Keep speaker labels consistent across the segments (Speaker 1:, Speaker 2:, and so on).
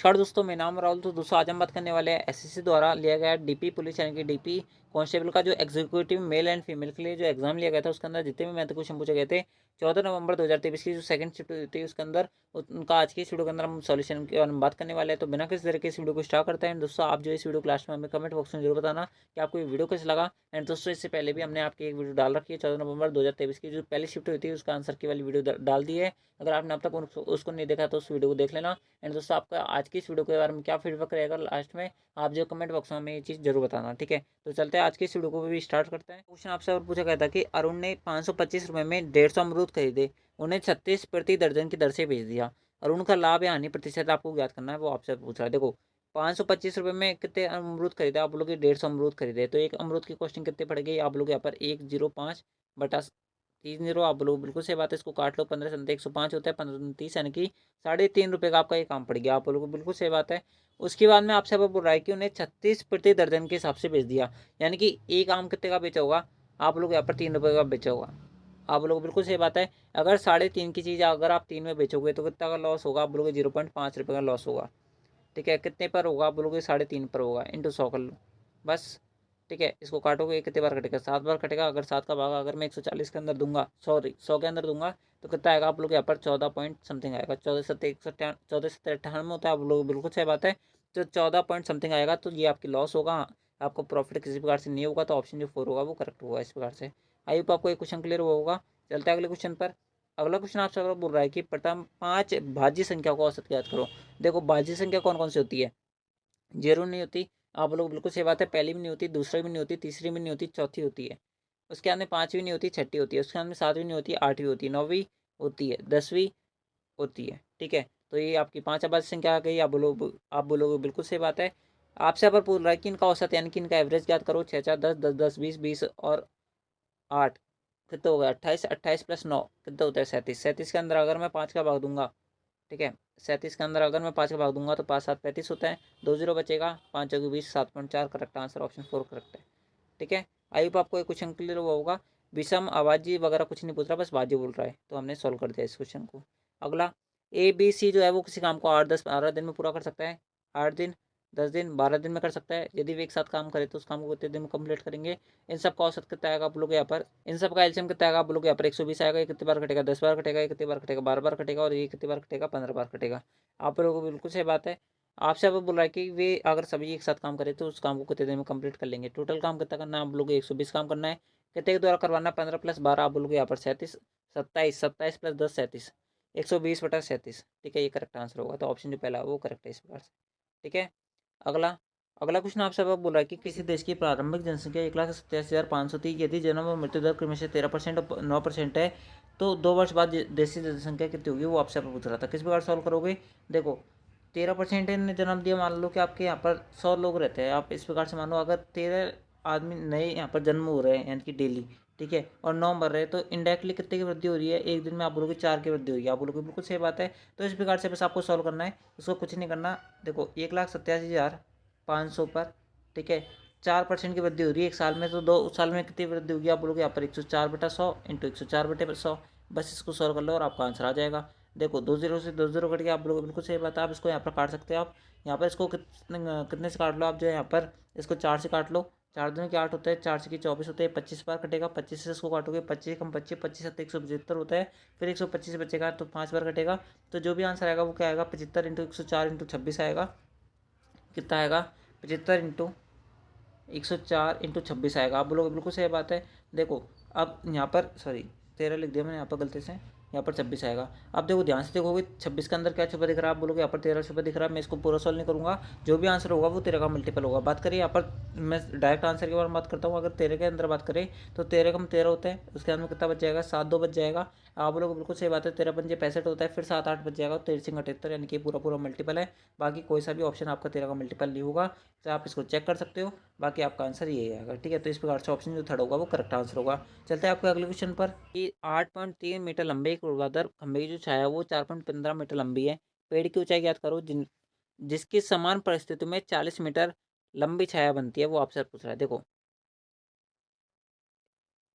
Speaker 1: नमस्कार दोस्तों, मेरा नाम राहुल। तो दोस्तों आज हम बात करने वाले हैं एसएससी द्वारा लिया गया डीपी पुलिस यानी कि डीपी कांस्टेबल का जो एग्जीक्यूटिव मेल एंड फीमेल के लिए जो एग्जाम लिया गया था उसके अंदर जितने भी मैथ क्वेश्चन पूछे गए थे 14 नवंबर 2023 की जो सेकंड शिफ्ट हुई थी उसके अंदर उनका आज की इस वीडियो के अंदर हम सॉल्यूशन के बारे में बात करने वाले हैं। तो बिना किसी तरह के इस वीडियो को स्टार्ट करते हैं। दोस्तों आप जो इस वीडियो को लास्ट में हमें कमेंट बॉक्स में जरूर बताना कि आपको ये वीडियो कैसा लगा। एंड दोस्तों इससे पहले भी हमने आपकी एक वीडियो डाल रखी है 14 नवंबर 2023 की जो पहली शिफ्ट हुई थी उसका आंसर की वाली वीडियो डाल दी है। अगर आपने अब तक उसको नहीं देखा तो उस वीडियो को देख लेना। एंड दोस्तों आपका आज की इस वीडियो के बारे में क्या फीडबैक रहेगा लास्ट में आप जो कमेंट बॉक्स में हमें ये चीज़ जरूर बताना, ठीक है। तो चलते हैं आज की इस वीडियो को भी स्टार्ट करते हैं। क्वेश्चन आपसे और पूछा गया था कि अरुण ने 525 रुपये में 150 अमरूद खरीदे, उन्हें 36 प्रति दर्जन की दर से बेच दिया। अरुण का लाभ या हानि प्रतिशत आपको ज्ञात करना है, वो आपसे पूछ रहा है। देखो 525 रुपये में कितने अमरूद खरीदे, आप लोग 150 अमरूद खरीदे तो एक अमरूद की कॉस्टिंग कितने पड़ेगी आप लोग यहाँ पर 105 बटा 30 आप लोग बिल्कुल सही बात है। इसको काट लो 15 से 105 होता है 15 यानी कि ₹3.5 का आपका ये काम पड़ गया आप लोगों को, बिल्कुल सही बात है। उसके बाद में आपसे बोल रहा है कि उन्हें 36 प्रति दर्जन के हिसाब से बेच दिया, यानी कि एक आम कितने का बेचा होगा आप लोग यहाँ पर ₹3 का बेचा होगा। आप लोग बिल्कुल सही बात है। अगर 3.5 की चीज़ अगर आप 3 में बेचोगे तो कितना का लॉस होगा, आप बोलोगे ₹0.5 का लॉस होगा, ठीक है। कितने पर होगा आप बोलोगे 3.5 पर होगा, इंटू 100 कर लो बस, ठीक है। इसको काटोगे कितने बार कटेगा, 7 बार कटेगा। अगर 7 का भाग अगर मैं 140 के अंदर दूंगा, सॉरी 100 के अंदर दूंगा तो कितना आएगा आप लोग यहाँ पर 14 पॉइंट समथिंग आएगा। 14 से 98 होता है आप लोग बिल्कुल सही बात है। तो 14 पॉइंट समथिंग आएगा तो ये आपकी लॉस होगा, आपको प्रॉफिट किसी प्रकार से नहीं होगा। तो ऑप्शन जो 4 होगा वो करेक्ट होगा इस प्रकार से। आई होप आपको एक क्वेश्चन क्लियर हुआ होगा। चलते हैं अगले क्वेश्चन पर। अगला क्वेश्चन आपसे बोल रहा है कि प्रथम 5 भाज्य संख्या को औसत ज्ञात करो। देखो भाज्य संख्या कौन कौन सी होती है, जीरो नहीं होती आप लोग बिल्कुल सही बात है। पहली भी नहीं होती, दूसरी भी नहीं होती, तीसरी भी नहीं होती, चौथी होती है। उसके बाद में पाँचवीं नहीं होती, छठी होती है। उसके बाद में सातवीं नहीं होती, आठवीं होती है, नौवीं होती है, 10वीं होती है, ठीक है। तो ये आपकी 5 आबादी संख्या आ गई। आप बोलोगे बिल्कुल सही बात है। आपसे अगर पूछ रहा है कि इनका औसत यानी कि इनका एवरेज ज्ञात करो। 6 4 10 10 10 20 20 और 8 कितना हो गया 28, 28 प्लस 9 कितना होता है 37। 37 के अंदर अगर मैं 5 का भाग दूंगा, ठीक है। 37 के अंदर अगर मैं 5 का भाग दूंगा तो 5 7 35 होता है, 2 जीरो बचेगा, 5 चौके 20, 7.4 करेक्ट आंसर, ऑप्शन 4 करेक्ट है, ठीक है। आई होप आपको एक क्वेश्चन क्लियर हुआ होगा। विषम आवाजी वगैरह कुछ नहीं पूछ रहा, बस बाजी बोल रहा है तो हमने सॉल्व कर दिया इस क्वेश्चन को। अगला ABC जो है वो किसी काम को 8 10 12 दिन में पूरा कर सकता है। 8 दिन, 10 दिन, 12 दिन में कर सकता है। यदि वे एक साथ काम करे तो उस काम को कितने दिन में कंप्लीट करेंगे। इन सब का औसत कितना आएगा आप लोग यहाँ पर, इन सब का एलसीएम कितना आएगा आप लोग यहाँ पर 120 आएगा। ये कितने बार कटेगा 10 बार कटेगा, ये कितने बार कटेगा 12 बार कटेगा, और ये कितने बार कटेगा 15 बार कटेगा। आप लोगों को बिल्कुल सही बात है। आपसे अब बोल रहा है कि वे अगर सभी एक साथ काम करें तो उस काम को कितने दिन में कंप्लीट कर लेंगे। टोटल काम कितना करना है आप लोग 120 काम करना है। कितने के द्वारा करवाना, 15 प्लस 12 आप बोलोगे यहाँ पर 37, 27, 27 प्लस 10 37, 120 बटा 37, ठीक है। ये करेक्ट आंसर होगा। तो ऑप्शन जो पहला है वो करेक्ट है इस प्रकार से, ठीक है। अगला अगला क्वेश्चन आपसे अब बोल रहा है कि किसी देश की प्रारंभिक जनसंख्या 1,87,500 थी। यदि जन्म और मृत्यु दर क्रमशः 13% और 9% है तो 2 वर्ष बाद देश की जनसंख्या कितनी होगी, वो आपसे पूछ रहा था। किस प्रकार सॉल्व करोगे, देखो 13% ने जन्म दिया, मान लो कि आपके यहाँ पर 100 लोग रहते हैं। आप इस प्रकार से मानो अगर 13 आदमी नए यहाँ पर जन्म हो रहे हैं यानी कि डेली, ठीक है, और 9 मर रहे हैं तो इनडायरेक्टली कितने की वृद्धि हो रही है, एक दिन में आप बोलोगे 4 की वृद्धि होगी। आप बोलोगे बिल्कुल सही बात है। तो इस प्रकार से बस आपको सॉल्व करना है, उसको कुछ नहीं करना। देखो 1,87,500 पर, ठीक है, 4% की वृद्धि हो रही है एक साल में, तो 2 साल में कितनी वृद्धि होगी आप बोलोगे यहाँ पर 104 बटा 100 इंटू 104 बटे 100। बस इसको सॉल्व कर लो और आपका आंसर आ जाएगा। देखो 2 जीरो से 2 जीरो कट गया, आप लोग बिल्कुल सही बात है। आप इसको यहाँ पर काट सकते हो। आप यहाँ पर इसको कितने से काट लो, आप जो है यहाँ पर इसको 4 से काट लो। 4 दूनी के 8 होता है, 4 छक्के 24 होते हैं, 25 बार कटेगा। 25 से इसको काटोगे, 25 कम 25, 25 सत्ते 175 होता है। फिर 125 बचेगा तो 5 बार कटेगा। तो जो भी आंसर आएगा वो क्या आएगा, 75 इंटू 104 इंटू 26 आएगा। कितना आएगा, 75 इंटू 104 इंटू 26 आएगा। आप बोलोगे बिल्कुल सही बात है। देखो अब यहाँ पर सॉरी 13 लिख दिया मैंने यहाँ पर गलती से, यहाँ पर 26 आएगा। अब देखो ध्यान से देखोगे 26 के अंदर क्या छुपा दिख रहा है, आप बोलोगे यहाँ पर 13 छुपा दिख रहा है। मैं इसको पूरा सॉल्व नहीं करूँगा, जो भी आंसर होगा वो 13 का मल्टीपल होगा। बात करिए यहाँ पर मैं डायरेक्ट आंसर के बारे में बात करता हूँ। अगर 13 के अंदर बात करें तो 13 कम 13 होता है, उसके अंदर कितना बच जाएगा, 7 2 बच जाएगा। आप बोलोगे बिल्कुल सही बात है। 13 पंजे 65 होता है, फिर 7 8 बच जाएगा, 13 से 78 यानी कि पूरा पूरा मल्टीपल है। बाकी कोई सा भी ऑप्शन आपका 13 का मल्टीपल नहीं होगा, तो आप इसको चेक कर सकते हो। बाकी आपका आंसर ये आएगा, ठीक है। तो इस प्रकार से ऑप्शन जो थर्ड होगा वो करेक्ट आंसर होगा। चलते हैं आपके अगले क्वेश्चन पर कि 8.3 मीटर लंबे एक ऊर्ध्वाधर खंभे की जो छाया है वो 4.15 मीटर लंबी है। पेड़ की ऊंचाई ज्ञात करो जिसकी समान परिस्थिति में 40 मीटर लंबी छाया बनती है, वो आपसे पूछ रहा है। देखो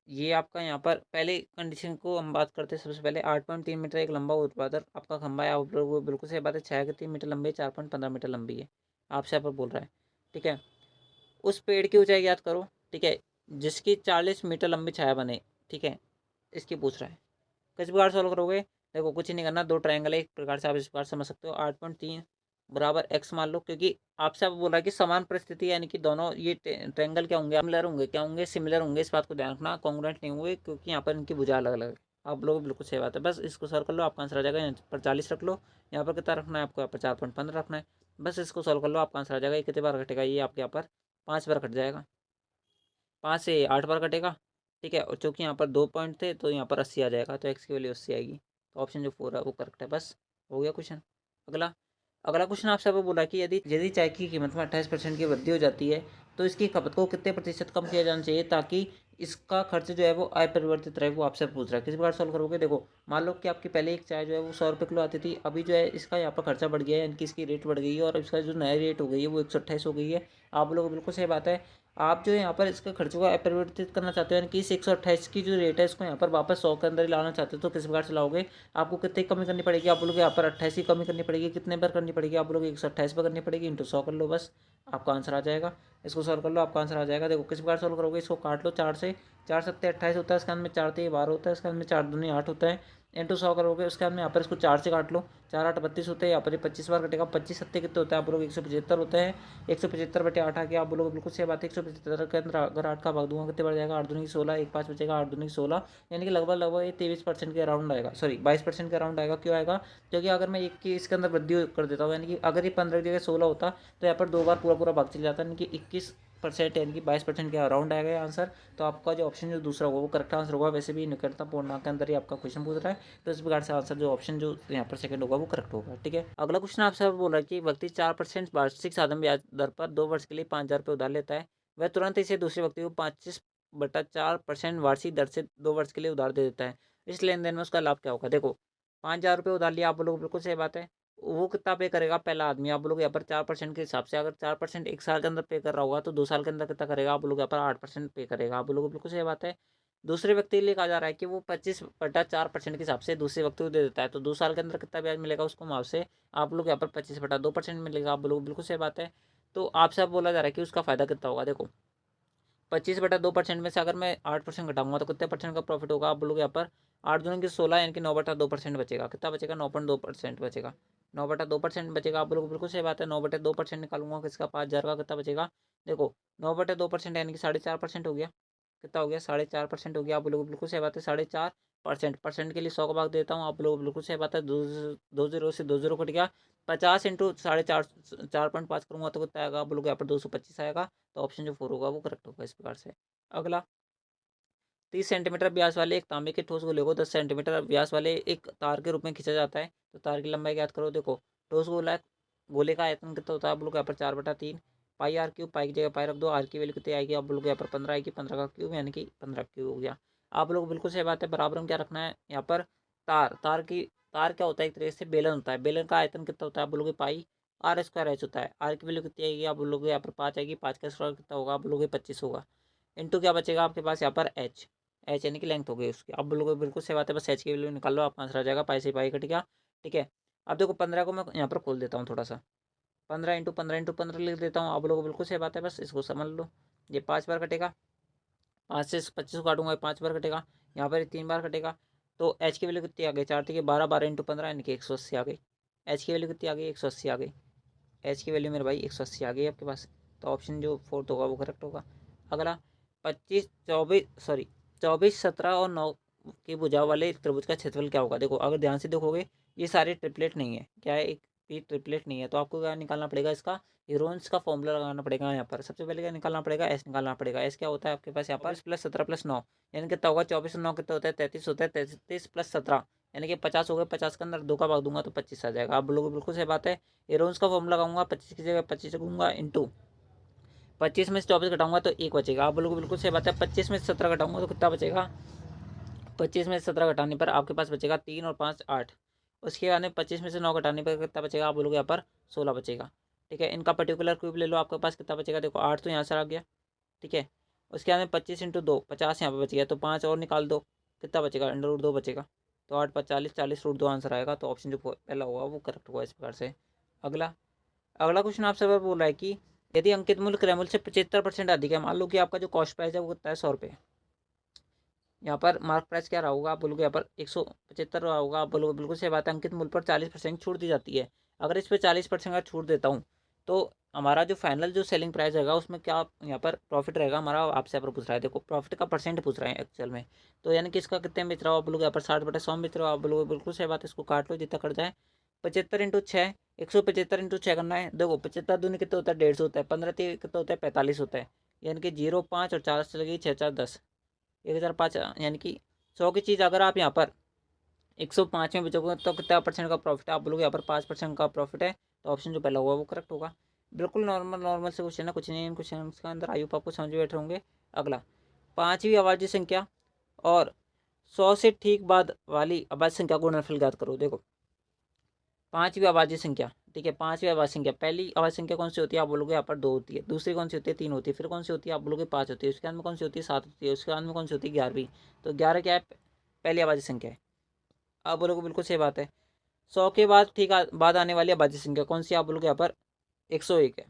Speaker 1: ये आपका यहाँ पर पहले कंडीशन को हम बात करते हैं। सबसे पहले 8.3 मीटर एक लंबा ऊर्ध्वाधर आपका खंभा है। आप लोग बिल्कुल सही बात है, 6 के 3 मीटर लंबी है, 4.15 मीटर लंबी है, आपसे यहाँ पर बोल रहा है। ठीक है, उस पेड़ की ऊंचाई याद करो। ठीक है, जिसकी 40 मीटर लंबी छाया बने। ठीक है, इसकी पूछ रहा है, किस प्रकार सॉल्व करोगे। देखो कुछ नहीं करना, दो ट्रायंगल है, एक प्रकार से आप इस प्रकार समझ सकते हो। 8.3 बराबर एक्स मान लो, क्योंकि आपसे आप बोला कि समान परिस्थिति, यानी कि दोनों ये ट्रायंगल क्या होंगे, सिमिलर होंगे। क्या होंगे, सिमिलर होंगे। इस बात को ध्यान रखना, कॉन्ग्रुएंट नहीं होंगे, क्योंकि यहाँ पर इनकी भुजा अलग अलग है। आप लोग बिल्कुल सही बात है, बस इसको सॉल्व कर लो, आपका आंसर आ जाएगा। यहाँ पर 40 रख लो, यहाँ पर कितना रखना है आपको, यहाँ पर 4.15 रखना है। बस इसको सॉल्व कर लो, आपका आंसर आ जाएगा। ये कितने बार कटेगा, ये आपके यहाँ पर 5 बार कट जाएगा, 5 से 8 बार कटेगा। ठीक है, और चूंकि यहाँ पर 2 पॉइंट थे तो यहाँ पर 80 आ जाएगा, तो एक्स की वैल्यू 80 आएगी। तो ऑप्शन जो 4 है वो करेक्ट है। बस हो गया क्वेश्चन। अगला अगला क्वेश्चन आपसे आपको बोला कि यदि यदि चाय की कीमत में 28% की वृद्धि हो जाती है तो इसकी खपत को कितने प्रतिशत कम किया जाना चाहिए ताकि इसका खर्च जो है वो अपरिवर्तित रहे। वो आपसे पूछ रहा है, किस प्रकार सॉल्व करोगे। देखो मान लो कि आपकी पहले एक चाय जो है वो 100 रुपये किलो आती थी, अभी जो है इसका यहाँ पर खर्चा बढ़ गया है, यानी कि इसकी रेट बढ़ गई है, और इसका जो नया रेट हो गई है वो 128 हो गई है। आप लोग बिल्कुल सही बात है, आप जो यहाँ पर इसके खर्चों को अपरिवर्तित करना चाहते हो, यानी कि इस 128 की जो रेट है इसको यहाँ पर वापस 100 के अंदर ही लाना चाहते हो, तो किस प्रकार से लाओगे। आपको कितनी कमी करनी पड़ेगी, आप लोग यहाँ पर 28 की कमी करनी पड़ेगी, कितने बार करनी पड़ेगी, आप लोग 128 पर करनी पड़ेगी, इंटू 100 कर लो, बस आपका आंसर आ जाएगा। इसको सॉल्व कर लो, आपका आंसर आ जाएगा। देखो किस प्रकार सॉल्व करोगे, इसको काट लो 4 से, 4 सत्ते 28 होता है, इसके अंदर में 4 ते 12 होता है, इसके अंदर में 4 दूनी 8 होता है, इंटू 100 करोगे। उसके बाद में यहाँ पर इसको 4 से काट लो, 4 8 32 होते हैं, यहाँ पर 25 बार कटेगा, 25 सत्ते कितने होते हैं आप लोग 175 होते हैं, 175 बटे 8 आ गया। आप बोलोगे बिल्कुल सही बात है, 175 के अंदर अगर 8 का भाग दूंगा कितने बढ़ जाएगा, 8 दूनी 16, 1 5 बचेगा, 8 दूनी 16, यानी कि लगभग लगभग ये 23% के अराउंड आएगा, सॉरी 22% के अराउंड आएगा। क्यों आएगा, क्योंकि अगर मैं एक की इसके अंदर वृद्धि कर देता हूँ, यानी कि अगर ये 15 की जगह 16 होता तो यहाँ पर 2 बार पूरा पूरा भाग चल जाता, यानी कि 21%, यानी कि 22% के अराउंड आएगा आंसर। तो आपका जो ऑप्शन जो दूसरा होगा वो करेक्ट आंसर होगा। वैसे भी निकटता पूर्णांक के अंदर ही आपका क्वेश्चन पूछ रहा है, तो इस प्रकार से आंसर जो ऑप्शन जो यहाँ पर सेकंड होगा वो करेक्ट होगा। ठीक है, अगला क्वेश्चन आपसे बोल रहा है कि व्यक्ति 4% वार्षिक साधन ब्याज दर पर 2 वर्ष के लिए 5,000 रुपये उधार लेता है, वह तुरंत इसे दूसरे व्यक्ति को 25/4% वार्षिक दर से 2 वर्ष के लिए उधार दे देता है। इस लेन देन में उसका लाभ क्या होगा। देखो 5,000 रुपये उधार लिया, आप लोग बिल्कुल सही बात है। वो कितना पे करेगा पहला आदमी, आप लोग यहाँ पर 4% के हिसाब से, अगर 4% एक साल के अंदर पे कर रहा होगा तो 2 साल के अंदर कितना करेगा, आप लोग यहाँ पर 8% पे करेगा। आप लोग बिल्कुल सही बात है। दूसरे व्यक्ति के लिए कहा जा रहा है कि वो 25/4% के हिसाब से दूसरे व्यक्ति को दे देता है, तो 2 साल के अंदर कितना ब्याज मिलेगा उसको मुआवजे, आप लोग यहाँ पर 25/2% मिलेगा। आप लोग बिल्कुल सही बात है। तो आपसे अब बोला जा रहा है कि उसका फायदा कितना होगा। देखो 25/2% में से अगर मैं 8% घटाऊंगा तो कितने परसेंट का प्रॉफिट होगा। आप बोलोगे यहाँ पर 8 दूनी की 16, यानी कि 9/2% बचेगा। कितना बचेगा, 9.2% बचेगा, 9/2% बचेगा। आप लोग बिल्कुल सही बात है। 9/2% निकालूंगा किसका, 5,000 का, कितना बचेगा। देखो 9/2% यानी कि 4.5% हो गया। कितना हो गया, 4.5% हो गया। आप लोग बिल्कुल सही बात है, 4.5%। परसेंट के लिए 100 का भाग देता हूँ, आप लोग बिल्कुल सही बात है। दो जीरो से 2 जीरो कट गया, 50 इंटू 4.5, 4.5 करूँगा तो कितना आएगा, आप लोग यहाँ पर 225 आएगा। तो ऑप्शन जो 4 होगा वो करेक्ट होगा इस प्रकार से। अगला 30 सेंटीमीटर व्यास वाले एक तांबे के ठोस गोले को 10 सेंटीमीटर व्यास वाले एक तार के रूप में खींचा जाता है, तो तार की लंबाई याद करो। देखो ठोस गोले का आयतन कितना होता है, आप लोग यहाँ पर 4/3 पाई आर क्यूब, पाई की जगह पाई रख दो, आर की वैल्यू कितनी आएगी, आप लोग यहाँ पर 15 आएगी, 15 का क्यूब यानी कि 15 क्यूब हो गया। आप लोग बिल्कुल सही बात है। बराबर में क्या रखना है यहाँ पर, तार क्या होता है, एक तरीके से बेलन होता है। बेलन का आयतन कितना होता है, आप लोग पाई आर स्क्वायर एच होता है। आर की वैल्यू कितनी आएगी, आप लोग यहाँ पर 5 आएगी, 5 का स्क्वायर कितना होगा, आप लोग 25 होगा। इंटू क्या बचेगा आपके पास यहाँ पर एच, एच यानी कि लेंथ हो गई उसकी। अब लोगों को बिल्कुल सही बात है, बस एच की वैल्यू निकाल लो, आपका आंसर आ जाएगा। पाई से पाई कट गया। ठीक है, अब देखो 15 को मैं यहाँ पर खोल देता हूँ थोड़ा सा, 15 × 15 × 15 लिख देता हूँ। आप लोगों को बिल्कुल सही बात है, बस इसको समझ लो। ये 5 बार कटेगा, 5 से 25 को काटूंगा, 5 बार कटेगा, यहाँ पर 3 बार कटेगा। तो एच की वैल्यू कितनी आ गई, 4 थी 12, 12 × 15 यानी कि 180 आ गई। एच की वैल्यू कितनी आ गई, 180 आ गई। एच की वैल्यू मेरे भाई 180 आ गई आपके पास। तो ऑप्शन जो 4 होगा वो करेक्ट होगा। अगला 24 17 और 9 की भुजा वाले एक त्रिभुज का क्षेत्रफल क्या होगा। देखो अगर ध्यान से देखोगे ये सारे ट्रिपलेट नहीं है, क्या है, एक भी ट्रिपलेट नहीं है। तो आपको क्या निकालना पड़ेगा, इसका हीरोन्स का फॉर्मूला लगाना पड़ेगा। यहाँ पर सबसे पहले क्या निकालना पड़ेगा, एस निकालना पड़ेगा। एस क्या होता है आपके पास यहाँ पर, +17 + 9 यानी कितना होगा, 24 और 9 कितना होता है, 33 होता है। 33 + 17 यानी कि 50 हो गए। 50 के अंदर 2 का भाग दूंगा तो 25 आ जाएगा। आप लोग बिल्कुल सही बात है। हीरोन्स का फॉर्मूला लगाऊंगा, 25 की जगह 25 रखूंगा, इंटू 25 में से 24 घटाऊंगा तो 1 बचेगा। आप लोग बिल्कुल सही बात है। 25 में से 17 घटाऊंगा तो कितना बचेगा, 25 में से 17 घटाने पर आपके पास बचेगा 3 और 5 8। उसके बाद में 25 में से 9 घटाने पर कितना बचेगा, आप बोलोगे यहाँ पर 16 बचेगा। ठीक है, इनका पर्टिकुलर क्यूब ले लो, आपके पास कितना बचेगा। देखो 8 तो यहाँ से आ गया। ठीक है, उसके बाद में 25 इंटू 2 50 यहाँ पे बच गया, तो 5 और निकाल दो, कितना बचेगा, अंडर रूट 2 बचेगा, तो 8 5 40, 40 रूट 2 आंसर आएगा। तो ऑप्शन जो पहला होगा वो करेक्ट होगा इस प्रकार से। अगला अगला क्वेश्चन आपसे बोल रहा है कि यदि अंकित मूल्य क्रय मूल्य से 75% अधिक है, मान लो कि आपका जो कॉस्ट प्राइस है वो कितना है, 100 रुपये। यहाँ पर मार्क प्राइस क्या रहा होगा, आप बोलोगे यहाँ पर 175 रहा होगा, आप बोलोगे बिल्कुल सही बात है, अंकित मूल्य पर 40% छूट दी जाती है। अगर इस पर 40% का छूट देता हूँ तो हमारा जो फाइनल जो सेलिंग प्राइस रहेगा उसमें क्या यहाँ पर प्रॉफिट रहेगा हमारा, आपसे यहाँ पर पूछ रहा है। देखो प्रॉफिट का परसेंट पूछ रहे हैं एक्चुअल में, तो यानी कि इसका कितने में बेच रहा हो, आप बोलोगे यहाँ पर 60/100 में बेच रहा हो, आप बोलोगे बिल्कुल सही बात है, इसको काट लो जितना कट जाए। 75 इंटू 6, 175 इंटू 6 करना है। देखो 75 दूनी कितना होता है, 150 होता है, 15 तीन कितना होता है, 45 होता है, यानी कि 0 5 और 4 चल गई, 6 4 10, 1005, यानी कि 100 की चीज़ अगर आप यहाँ पर 105 में बेचोगे तो कितना परसेंट का प्रॉफिट है, आप बोलोगे यहाँ पर 5% का प्रॉफिट है, तो ऑप्शन जो पहला होगा वो करेक्ट होगा। बिल्कुल नॉर्मल नॉर्मल से क्वेश्चन है, कुछ नहीं इन क्वेश्चन के अंदर, आई होप आपको समझ में बैठे होंगे। अगला, पाँचवीं अभाज्य संख्या और 100 से ठीक बाद वाली अभाज्य संख्या को गुणनफल ज्ञात करो। देखो पाँचवीं अभाज्य संख्या, ठीक है, पाँचवीं अभाज्य संख्या, पहली अभाज्य संख्या कौन सी होती है, आप बोलोगे यहाँ पर 2 होती है, दूसरी कौन सी होती है, 3 होती है, फिर कौन सी होती है, आप बोलोगे 5 होती है, उसके बाद में कौन सी होती है, 7 होती है, उसके बाद में कौन सी होती है, 11वीं। तो 11 क्या है, पहली अभाज्य संख्या है। आप बोलोगे बिल्कुल सही बात है। 100 के बाद ठीक बाद आने वाली अभाज्य संख्या कौन सी, आप बोलोगे यहाँ पर 101 है।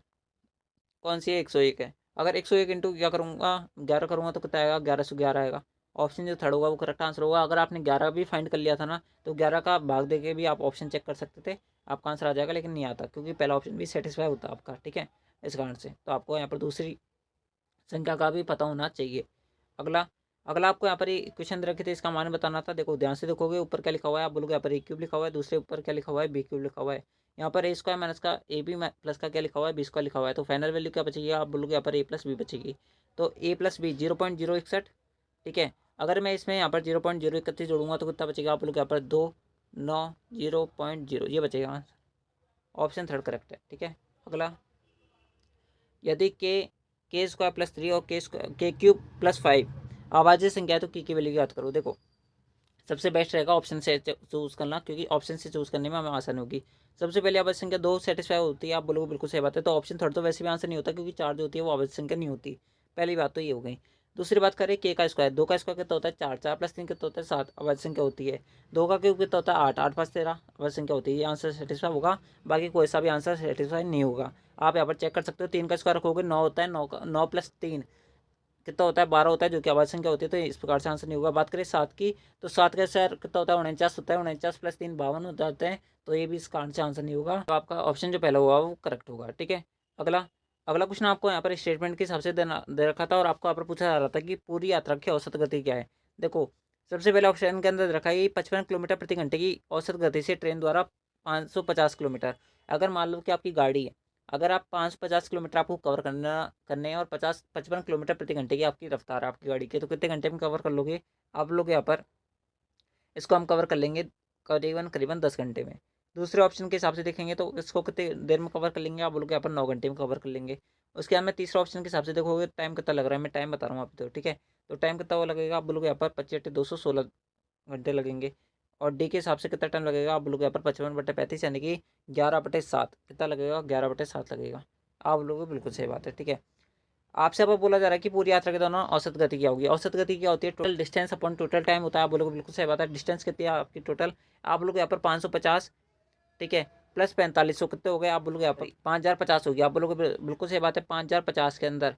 Speaker 1: कौन सी है, 101 है। अगर 101 इंटू क्या करूँगा, 11 करूँगा तो कितना आएगा, 1111 आएगा। ऑप्शन जो थर्ड होगा वो करेक्ट आंसर होगा। अगर आपने 11 भी फाइंड कर लिया था ना, तो 11 का भाग दे के भी आप ऑप्शन चेक कर सकते थे, आपका आंसर आ जाएगा, लेकिन नहीं आता क्योंकि पहला ऑप्शन भी सेटिस्फाई होता है आपका, ठीक है। इस कारण से तो आपको यहाँ पर दूसरी संख्या का भी पता होना चाहिए। अगला अगला आपको यहाँ पर ये क्वेश्चन रखे थे, इसका मान बताना था। देखो ध्यान से देखोगे, ऊपर क्या लिखा हुआ है, आप बोलोगे यहाँ पर ए क्यूब लिखा हुआ है, दूसरे ऊपर क्या लिखा हुआ है, बी क्यूब लिखा हुआ है। यहाँ पर ए स्क्वायर माइनस का ए बी प्लस का क्या लिखा हुआ है, बी स्क्वायर लिखा हुआ है। तो फाइनल वैल्यू क्या बचेगी, आप बोलोगे यहाँ पर ए प्लस बी बचेगी। तो ए प्लस बी 0.061, ठीक है। अगर मैं इसमें यहाँ पर 0.031 जोड़ूंगा तो कितना बचेगा, आप लोग यहाँ पर 2 9 0.0 ये बचेगा। ऑप्शन थर्ड करेक्ट है, ठीक है। अगला, यदि के स्क्वायर प्लस 3 और के क्यूब प्लस 5 अभाज्य संख्या है तो की वैल्यू याद करो। देखो सबसे बेस्ट रहेगा ऑप्शन से चूज करना, क्योंकि ऑप्शन से चूज करने में हमें आसानी होगी। सबसे पहले अभाज्य संख्या 2 सेटिस्फाई होती है, आप बोलोगे बिल्कुल सही बात है, तो ऑप्शन थर्ड तो वैसे भी आंसर नहीं होता, क्योंकि 4 जो होती है वो अभाज्य संख्या नहीं होती। पहली बात तो ये हो गई। दूसरी बात करें के का स्क्वायर, 2 का स्क्वायर कितना होता है, 4, 4 प्लस 3 कितना होता है, 7 अभाज्य संख्या होती है। 2 का क्यूब कितना होता है, 8, 8 5 13 अभाज्य संख्या होती है। ये आंसर सेटिस्फाई होगा, बाकी कोई सा भी आंसर सेटिस्फाई नहीं होगा। आप यहाँ पर चेक कर सकते हो, 3 का स्क्वायर रखोगे 9 होता है, 9 प्लस 3 कितना होता है, 12 होता है, जो कि अभाज्य संख्या होती है, तो इस प्रकार से आंसर नहीं होगा। बात करें 7 की, तो 7 का स्क्वायर कितना होता है, 49 होता है, 49 प्लस 3 52 हो जाते हैं, तो ये भी इस कारण से आंसर नहीं होगा। तो आपका ऑप्शन जो पहला हुआ वो करेक्ट होगा, ठीक है। अगला अगला क्वेश्चन आपको यहाँ पर स्टेटमेंट के हिसाब से दे रखा था, और आपको यहाँ पर पूछा जा रहा था कि पूरी यात्रा की औसत गति क्या है। देखो सबसे पहले ऑप्शन के अंदर दे रखा है 55 किलोमीटर प्रति घंटे की औसत गति से ट्रेन द्वारा 550 किलोमीटर। अगर मान लो कि आपकी गाड़ी है, अगर आप 550 किलोमीटर आपको कवर करने हैं और 55 किलोमीटर प्रति घंटे की आपकी रफ्तार है आपकी गाड़ी की, तो कितने घंटे में कवर कर लोगे, आप लोग यहाँ पर इसको हम कवर कर लेंगे करीबन करीबन 10 घंटे में। दूसरे ऑप्शन के हिसाब से देखेंगे तो इसको कितने देर में कवर कर लेंगे, आप बोलोगे यहाँ पर 9 घंटे में कवर कर लेंगे। उसके बाद में तीसरा ऑप्शन के हिसाब से देखोगे टाइम कितना लग रहा है, मैं टाइम बता रहा हूँ आप तो, ठीक है। तो टाइम कितना वो लगेगा, आप बोलोगे यहाँ पर 25/216 घंटे लगेंगे। और डी के हिसाब से कितना टाइम लगेगा, आप लोग यहाँ पर 55/35 यानी कि 11/7 कितना लगेगा, 11/7 लगेगा। आप लोगों को बिल्कुल सही बात है, ठीक है। आपसे अब बोला जा रहा है कि पूरी यात्रा के दौरान औसत गति क्या होगी। औसत गति क्या होती है, total distance upon total time होता है। आप लोगों को बिल्कुल सही बात है, डिस्टेंस कितनी है आपकी टोटल, आप लोग यहाँ पर 550, ठीक है, प्लस 4500 कितने हो गए, आप बोलोगे यहाँ पर 5050 हो गया। आप बोलोगे बिल्कुल सही बात है, 5050 के अंदर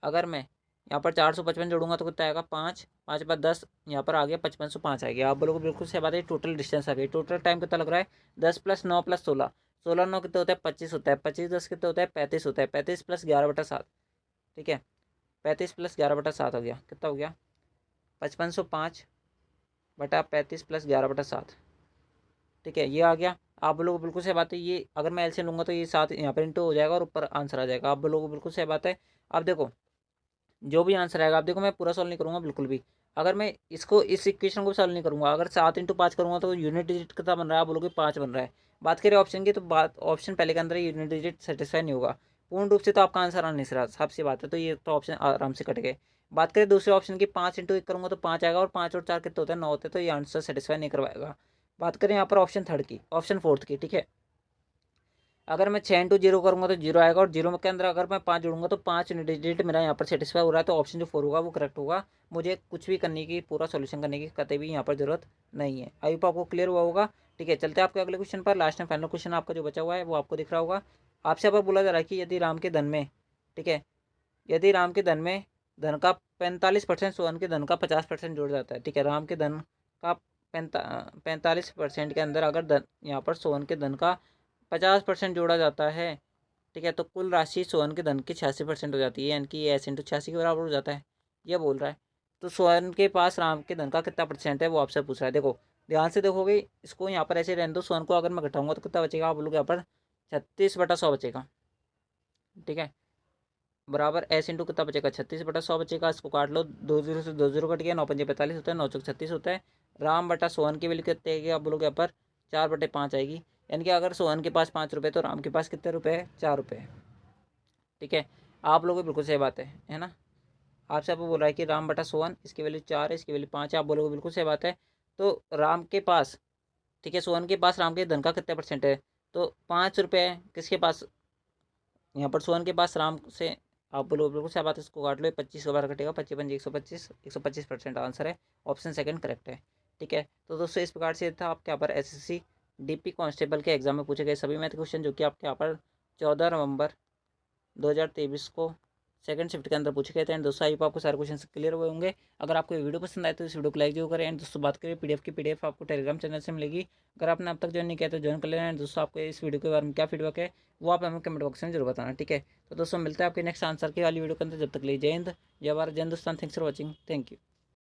Speaker 1: अगर मैं यहाँ पर 455 जोड़ूंगा तो कितना आएगा, 5 5 5 10, यहाँ पर आ गया 5505 आ गया। आप बोलोगे बिल्कुल सही बात है, टोटल डिस्टेंस आ गई। टोटल टाइम कितना लग रहा है, 10 + 9 + 16, 16 9 कितना होता है, 25 होता है, 25 10 कितना होता है, 35 होता है, 35 + 11/7, ठीक है, 35 + 11/7 हो गया, कितना हो गया, 5505/35 + 11/7, ठीक है, ये आ गया। आप लोगों को बिल्कुल सही बात है, ये अगर मैं एलसीएम लूँगा तो ये 7 यहाँ पर इंटू हो जाएगा और ऊपर आंसर आ जाएगा। आप लोगों को बिल्कुल सही बात है। अब देखो जो भी आंसर आएगा, आप देखो मैं पूरा सॉल्व नहीं करूँगा बिल्कुल भी। अगर मैं इसको इस इक्वेशन को सॉल्व नहीं करूँगा, अगर 7 × 5 करूँगा तो यूनिट डिजिट कितना बन रहा है, आप बोलोगे 5 बन रहा है। बात करें ऑप्शन की, तो बात ऑप्शन पहले के अंदर यूनिट डिजिट सेटिस्फाई नहीं होगा पूर्ण रूप से, तो आपका आंसर आने से रहा, सबसे बात है, तो ये तो ऑप्शन आराम से कट गए। बात करें दूसरे ऑप्शन की, 5 × 1 करूँगा तो 5 आएगा, और 5 और 4 कितने होते हैं, 9 होते हैं, तो ये आंसर सेटिस्फाई नहीं करवाएगा। बात करें यहाँ पर ऑप्शन थर्ड की, ऑप्शन फोर्थ की, ठीक है। अगर मैं 6 इंटू जीरो करूँगा तो जीरो आएगा, और जीरो के अंदर अगर मैं 5 जोड़ूंगा तो 5 डिजिट मेरा यहाँ पर सेटिस्फाई हो रहा है, तो ऑप्शन जो 4 होगा वो करेक्ट होगा। मुझे कुछ भी करने की, पूरा सोल्यूशन करने की कतई भी यहाँ पर जरूरत नहीं है। आई होप आपको क्लियर हुआ होगा। ठीक है, चलते हैं आपके अगले क्वेश्चन पर। लास्ट एंड फाइनल क्वेश्चन आपका जो बचा हुआ है वो आपको दिख रहा होगा। आपसे यहाँ पर बोला जा रहा है कि यदि राम के धन में, ठीक है, यदि राम के धन में धन का 45% सोहन के धन का 50% जुड़ जाता है। ठीक है, राम के धन का 45% के अंदर अगर धन यहाँ पर सोहन के धन का 50% जोड़ा जाता है, ठीक है, तो कुल राशि सोहन के धन की 86% हो जाती है, यानी कि ये 86 के बराबर हो जाता है, यह बोल रहा है। तो सोहन के पास राम के धन का कितना परसेंट है वो आपसे पूछ रहा है। देखो ध्यान से देखोगे, इसको यहाँ पर ऐसे रहने दो। सोहन को अगर मैं घटाऊंगा तो कितना बचेगा, आप बोलोगे यहाँ पर 36/100 बचेगा। ठीक है, बराबर एस इंटू कितना बचेगा, 36/100 बचेगा। इसको काट लो, 2 जीरो से 2 जीरो कट गया, 9×5 = 45 होता है, 9×4 = 36 होता है। राम बटा सोहन की वैल्यू कितने आएगी, आप बोलोगे यहाँ पर 4/5 आएगी। यानी कि अगर सोहन के पास 5 रुपये तो राम के पास कितने रुपये है, 4 रुपये। ठीक है, आप लोगों बिल्कुल सही बात है ना। आपसे आपको बोल रहा है कि राम बटा सोहन, इसकी वैल्यू 4 है, इसकी वैल्यू 5 है, आप बोलोगे बिल्कुल सही बात है। तो राम के पास, ठीक है, सोहन के पास राम के धन का कितने परसेंट है, तो 5 रुपये है किसके पास, यहाँ पर सोहन के पास राम से। आप बोलो बिल्कुल सही बात है, इसको काट लो, 25 का बार कटेगा, 25×5 = 125, 125% आंसर है, ऑप्शन सेकंड करेक्ट है। ठीक है, तो दोस्तों इस प्रकार से था आपके यहाँ पर एसएससी डीपी कांस्टेबल के एग्जाम में पूछे गए सभी मैथ क्वेश्चन, जो कि आपके यहाँ पर 14 नवंबर 2023 को सेकंड शिफ्ट के अंदर पूछे गए थे। एंड दोस्तों आई होप आपको सारे क्वेश्चन क्लियर हुए होंगे। अगर आपको वीडियो पसंद आए तो इस वीडियो को लाइक जरूर करें। एंड दोस्तों बात करें पीडीएफ की, पीडीएफ आपको टेलीग्राम चैनल से मिलेगी। अगर आपने अब तक ज्वाइन नहीं किया तो ज्वाइन कर लेना। एंड दोस्तों आपको इस वीडियो के बारे में क्या फीडबैक है वो आप हमें कमेंट बॉक्स में जरूर बताना। ठीक है, तो दोस्तों मिलते हैं आपके नेक्स्ट आंसर की वाली वीडियो के अंदर। जब तक लिए जय हिंद, जय भारत, जय Hindustan. Thanks for watching, thank you.